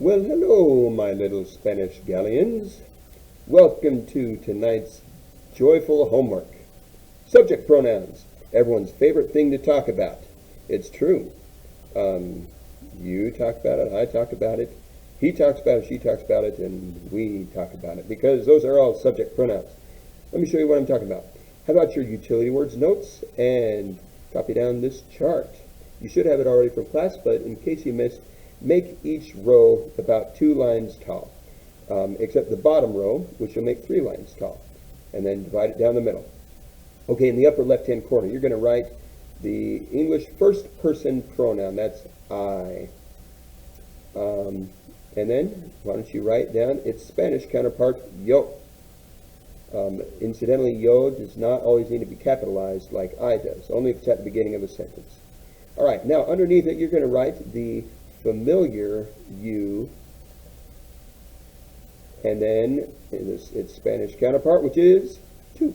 Well, hello, my little Spanish galleons. Welcome to tonight's joyful homework. Subject pronouns, everyone's favorite thing to talk about. It's true. You talk about it, I talk about it, he talks about it, she talks about it, and we talk about it, because those are all subject pronouns. Let me show you what I'm talking about. How about your utility words notes, and copy down this chart. You should have it already from class, but in case you missed, make each row about 2 lines tall, except the bottom row, which will make 3 lines tall, and then divide it down the middle. Okay, in the upper left-hand corner, you're going to write the English first-person pronoun. That's I. And then, why don't you write down its Spanish counterpart, yo. Incidentally, yo does not always need to be capitalized like I does, only if it's at the beginning of a sentence. All right, now underneath it, you're going to write the familiar you, and then its Spanish counterpart, which is tú.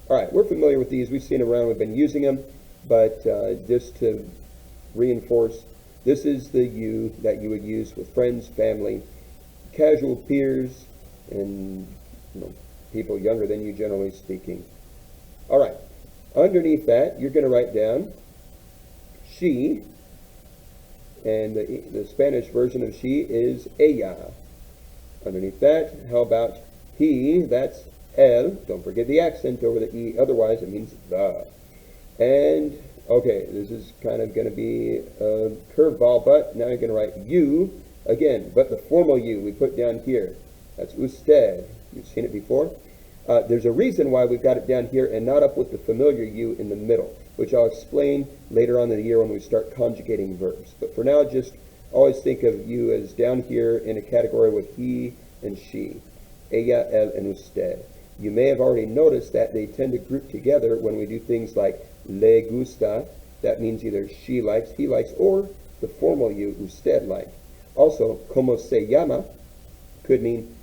All right, we're familiar with these. We've seen them around. We've been using them, but just to reinforce, this is the you that you would use with friends, family, casual peers, and people younger than you, generally speaking. All right, underneath that, you're going to write down she, and the Spanish version of she is ella. Underneath that, how about he? That's él. Don't forget the accent over the E, otherwise it means the. And, okay, this is kind of going to be a curveball, but now you're going to write you again, but the formal you we put down here. That's usted. You've seen it before. There's a reason why we've got it down here and not up with the familiar you in the middle, which I'll explain later on in the year when we start conjugating verbs. But for now, just always think of you as down here in a category with he and she. Ella, él, and usted. You may have already noticed that they tend to group together when we do things like le gusta. That means either she likes, he likes, or the formal you, usted, like. Also, como se llama could mean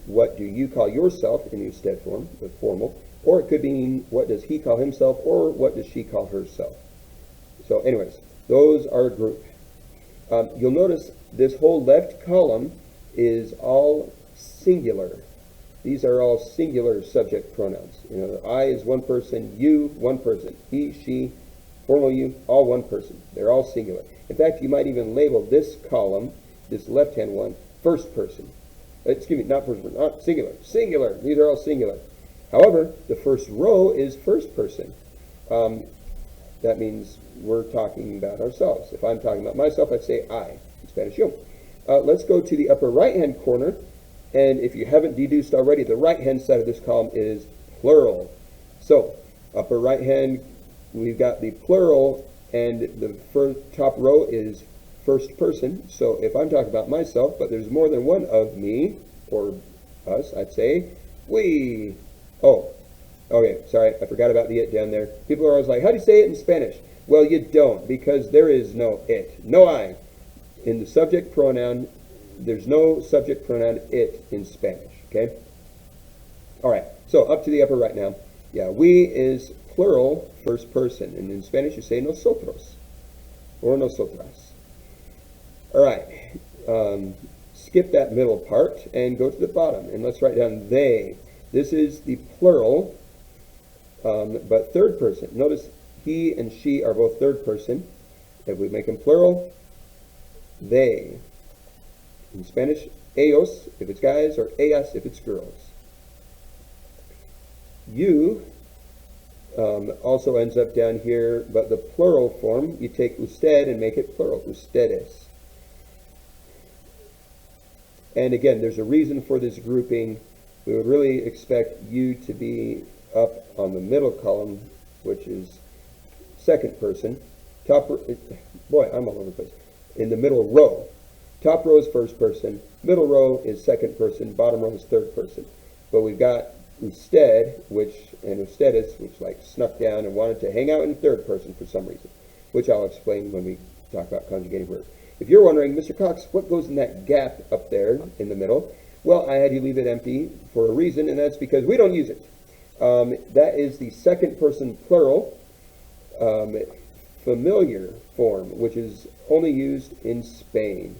what do you call yourself in usted form, the formal, or it could mean what does he call himself, or what does she call herself. So anyways, those are grouped. You'll notice this whole left column is all singular. These are all singular subject pronouns. I is one person, you, one person, he, she, formal you, all one person. They're all singular. In fact, you might even label this column, this left-hand one, first person. Excuse me, not first person, not singular. Singular. These are all singular. However, the first row is first person. That means we're talking about ourselves. If I'm talking about myself, I'd say I. In Spanish, yo. Let's go to the upper right-hand corner. And if you haven't deduced already, the right-hand side of this column is plural. So, upper right-hand, we've got the plural, and the top row is first person. So if I'm talking about myself, but there's more than one of me, or us, I'd say we. Oh, okay, sorry, I forgot about the it down there. People are always like, how do you say it in Spanish? Well, you don't, because there is no it, no I. In the subject pronoun, there's no subject pronoun it in Spanish, okay? All right, so up to the upper right now. Yeah, we is plural first person, and in Spanish you say nosotros, or nosotras. All right, skip that middle part and go to the bottom, and let's write down they. This is the plural, but third person. Notice he and she are both third person. If we make them plural, they. In Spanish, ellos if it's guys, or ellas if it's girls. You also ends up down here, but the plural form, you take usted and make it plural, ustedes. And again, there's a reason for this grouping. We would really expect you to be up on the middle column, which is second person. Boy, I'm all over the place. In the middle row. Top row is first person. Middle row is second person. Bottom row is third person. But we've got usted, and ustedes, which like snuck down and wanted to hang out in third person for some reason, which I'll explain when we talk about conjugating verbs. If you're wondering, Mr. Cox, what goes in that gap up there in the middle? Well, I had you leave it empty for a reason, and that's because we don't use it. That is the second person plural familiar form, which is only used in Spain.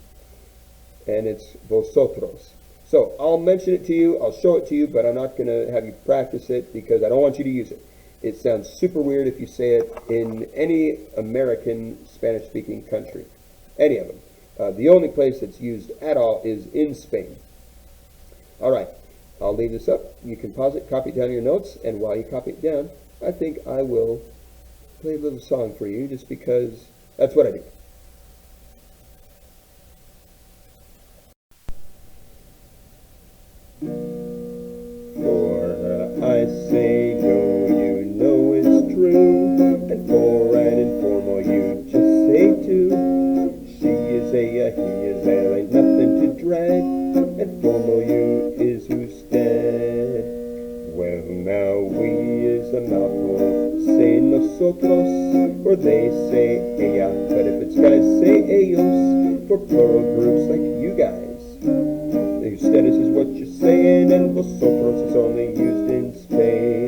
and it's vosotros. So I'll mention it to you, I'll show it to you, but I'm not going to have you practice it because I don't want you to use it. It sounds super weird if you say it in any American Spanish-speaking country, any of them. The only place that's used at all is in Spain. All right, I'll leave this up. You can pause it, copy it down in your notes, and while you copy it down, I think I will play a little song for you just because that's what I do. For I say yo, you know it's true, and for and informal you just say too. She is a, he is a, ain't nothing to dread, and formal you is who's dead. Well now we is a mouthful, say nosotros, or they say ella, but if it's guys say ellos, for plural groups like you guys. Ustedes is what you're saying, and vosotros is only used in Spain.